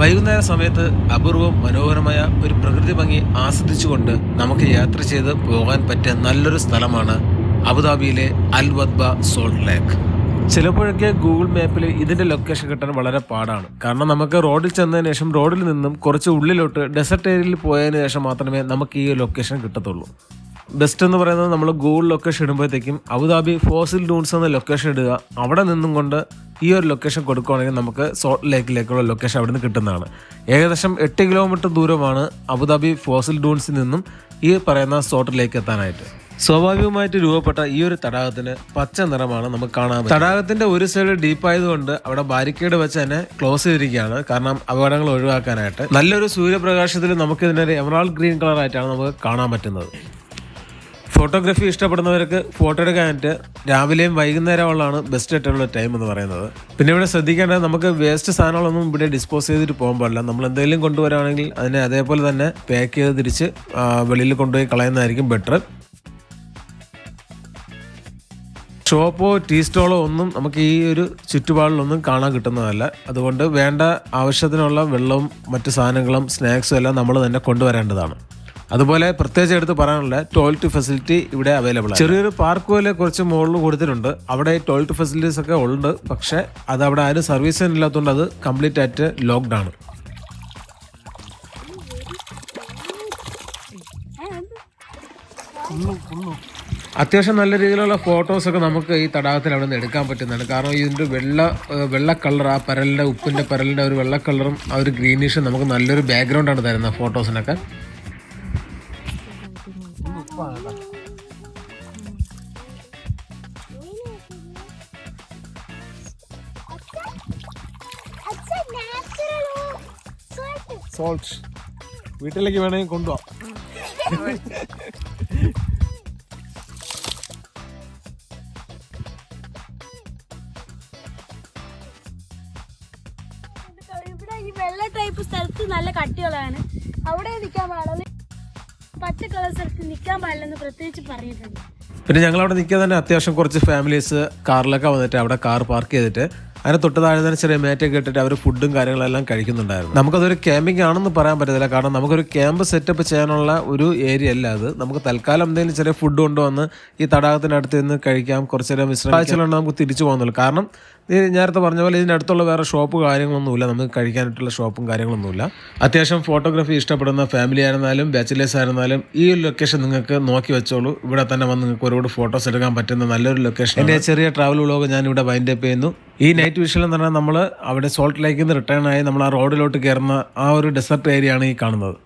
വൈകുന്നേര സമയത്ത് അപൂർവം മനോഹരമായ ഒരു പ്രകൃതി ഭംഗി ആസ്വദിച്ചുകൊണ്ട് നമുക്ക് യാത്ര ചെയ്ത് പോകാൻ പറ്റിയ നല്ലൊരു സ്ഥലമാണ് അബുദാബിയിലെ അൽ വദ്ബ സോൾട്ട് ലേക്ക്. ചിലപ്പോഴൊക്കെ ഗൂഗിൾ മാപ്പിൽ ഇതിന്റെ ലൊക്കേഷൻ കിട്ടാൻ വളരെ പാടാണ്. കാരണം നമുക്ക് റോഡിൽ ചെന്നതിന് ശേഷം റോഡിൽ നിന്നും കുറച്ച് ഉള്ളിലോട്ട് ഡെസർട്ട് ഏരിയയിൽ പോയതിനു ശേഷം മാത്രമേ നമുക്ക് ഈ ലൊക്കേഷൻ കിട്ടത്തുള്ളൂ. ബെസ്റ്റ് എന്ന് പറയുന്നത് നമ്മൾ ഗൂഗിൾ ലൊക്കേഷൻ ഇടുമ്പോഴത്തേക്കും അബുദാബി ഫോസിൽ ഡൂൺസ് എന്ന ലൊക്കേഷൻ ഇടുക, അവിടെ നിന്നും കൊണ്ട് ഈ ഒരു ലൊക്കേഷൻ കൊടുക്കുകയാണെങ്കിൽ നമുക്ക് സോൾട്ട് ലേക്കിലേക്കുള്ള ലൊക്കേഷൻ അവിടെ നിന്ന് കിട്ടുന്നതാണ്. ഏകദേശം 8 കിലോമീറ്റർ ദൂരമാണ് അബുദാബി ഫോസിൽ ഡൂൺസിൽ നിന്നും ഈ പറയുന്ന സോൾട്ട് ലേക്ക് എത്താനായിട്ട്. സ്വാഭാവികമായിട്ട് രൂപപ്പെട്ട ഈ ഒരു തടാകത്തിന് പച്ച നിറമാണ് നമുക്ക് കാണാൻ. തടാകത്തിന്റെ ഒരു സൈഡ് ഡീപ്പായതുകൊണ്ട് അവിടെ ബാരിക്കേഡ് വെച്ച് തന്നെ ക്ലോസ് ചെയ്തിരിക്കുകയാണ്, കാരണം അപകടങ്ങൾ ഒഴിവാക്കാനായിട്ട്. നല്ലൊരു സൂര്യപ്രകാശത്തിൽ നമുക്ക് ഇതിനൊരു എമറാൾഡ് ഗ്രീൻ കളർ ആയിട്ടാണ് നമുക്ക് കാണാൻ പറ്റുന്നത്. ഫോട്ടോഗ്രാഫി ഇഷ്ടപ്പെടുന്നവർക്ക് ഫോട്ടോ എടുക്കാനായിട്ട് രാവിലെയും വൈകുന്നേരമുള്ളതാണ് ബെസ്റ്റ് ആയിട്ടുള്ള ടൈം എന്ന് പറയുന്നത്. പിന്നെ ഇവിടെ ശ്രദ്ധിക്കേണ്ടത്, നമുക്ക് വേസ്റ്റ് സാധനങ്ങളൊന്നും ഇവിടെ ഡിസ്പോസ് ചെയ്തിട്ട് പോകാൻ പാടില്ല. നമ്മൾ എന്തെങ്കിലും കൊണ്ടുവരാണെങ്കിൽ അതിനെ അതേപോലെ തന്നെ പാക്ക് ചെയ്ത് തിരിച്ച് വെളിയിൽ കൊണ്ടുപോയി കളയുന്നതായിരിക്കും ബെറ്റർ. ഷോപ്പോ ടീ സ്റ്റോളോ ഒന്നും നമുക്ക് ഈ ഒരു ചുറ്റുപാടിലൊന്നും കാണാൻ കിട്ടുന്നതല്ല. അതുകൊണ്ട് വേണ്ട ആവശ്യത്തിനുള്ള വെള്ളവും മറ്റു സാധനങ്ങളും സ്നാക്സും എല്ലാം നമ്മൾ തന്നെ കൊണ്ടുവരേണ്ടതാണ്. അതുപോലെ പ്രത്യേകിച്ച് എടുത്ത് പറയാനുള്ള ടോയ്ലറ്റ് ഫെസിലിറ്റി ഇവിടെ അവൈലബിൾ ആണ്. ചെറിയൊരു പാർക്ക് പോലെ കുറച്ച് മുകളിൽ കൊടുത്തിട്ടുണ്ട്. അവിടെ ടോയ്ലറ്റ് ഫെസിലിറ്റീസ് ഒക്കെ ഉണ്ട്, പക്ഷെ അത് അവിടെ ആരും സർവീസ് ഇല്ലാത്തതുകൊണ്ട് അത് കംപ്ലീറ്റ് ആയിട്ട് ലോക്ക്ഡ് ആണ്. അത്യാവശ്യം നല്ല രീതിയിലുള്ള ഫോട്ടോസൊക്കെ നമുക്ക് ഈ തടാകത്തിൽ അവിടെ നിന്ന് എടുക്കാൻ പറ്റുന്നതാണ്. കാരണം ഇതിൻ്റെ വെള്ള കളർ, ആ പരലിൻ്റെ ഉപ്പിൻ്റെ പരലിൻ്റെ ഒരു വെള്ള കളറും ആ ഒരു ഗ്രീനിഷും നമുക്ക് നല്ലൊരു ബാക്ക്ഗ്രൗണ്ടാണ് തരുന്നത് ഫോട്ടോസിനൊക്കെ. സോൾട്ട് വീട്ടിലേക്ക് വേണമെങ്കിൽ കൊണ്ടുപോവാം. ഇവിടെ ഈ വെള്ള ടൈപ്പ് സ്ഥലത്ത് നല്ല കട്ടികളാണ്, അവിടെ നിൽക്കാൻ പാടില്ല. പച്ച കളർ സ്ഥലത്ത് നിൽക്കാൻ പാടില്ലെന്ന് പ്രത്യേകിച്ച് പറഞ്ഞിട്ടുണ്ട്. പിന്നെ ഞങ്ങളവിടെ നിൽക്കാൻ തന്നെ അത്യാവശ്യം കുറച്ച് ഫാമിലീസ് കാറിലൊക്കെ വന്നിട്ട് അവിടെ കാർ പാർക്ക് ചെയ്തിട്ട് അതിന് തൊട്ട് താഴെ തന്നെ ചെറിയ മേറ്റൊക്കെ ഇട്ടിട്ട് അവർ ഫുഡും കാര്യങ്ങളെല്ലാം കഴിക്കുന്നുണ്ടായിരുന്നു. നമുക്കതൊരു ക്യാമ്പിംഗ് ആണെന്ന് പറയാൻ പറ്റത്തില്ല, കാരണം നമുക്കൊരു ക്യാമ്പ് സെറ്റപ്പ് ചെയ്യാനുള്ള ഒരു ഏരിയ അല്ല അത്. നമുക്ക് തൽക്കാലം എന്തെങ്കിലും ചെറിയ ഫുഡ് കൊണ്ടുവന്ന് ഈ തടാകത്തിനടുത്ത് നിന്ന് കഴിക്കാം, കുറച്ച് നേരം വിശ്രമിച്ചാലാണ് നമുക്ക് തിരിച്ചു പോകുന്നുള്ളൂ. കാരണം നേരത്തെ പറഞ്ഞ പോലെ ഇതിനടുത്തുള്ള വേറെ ഷോപ്പ് കാര്യങ്ങളൊന്നുമില്ല, നമുക്ക് കഴിക്കാനായിട്ടുള്ള ഷോപ്പും കാര്യങ്ങളൊന്നുമില്ല. അത്യാവശ്യം ഫോട്ടോഗ്രാഫി ഇഷ്ടപ്പെടുന്ന ഫാമിലി ആയിരുന്നാലും ബാച്ചിലേഴ്സ് ആയിരുന്നാലും ഈ ഒരു ലൊക്കേഷൻ നിങ്ങൾക്ക് നോക്കി വെച്ചോളൂ. ഇവിടെ തന്നെ വന്ന് നിങ്ങൾക്ക് ഒരുപാട് ഫോട്ടോസ് എടുക്കാൻ പറ്റുന്ന നല്ലൊരു ലൊക്കേഷൻ. എൻ്റെ ചെറിയ ട്രാവൽ വ്ളോഗ് ഞാൻ ഇവിടെ വൈൻഡ് അപ്പ് ചെയ്യുന്നു. ഈ നൈറ്റ് വിഷ്വൽ എന്ന് പറഞ്ഞാൽ നമ്മൾ അവിടെ സോൾട്ട് ലേക്കിൽ നിന്ന് റിട്ടേൺ ആയി നമ്മൾ ആ റോഡിലോട്ട് കയറുന്ന ആ ഒരു ഡെസർട്ട് ഏരിയ ആണ് ഈ കാണുന്നത്.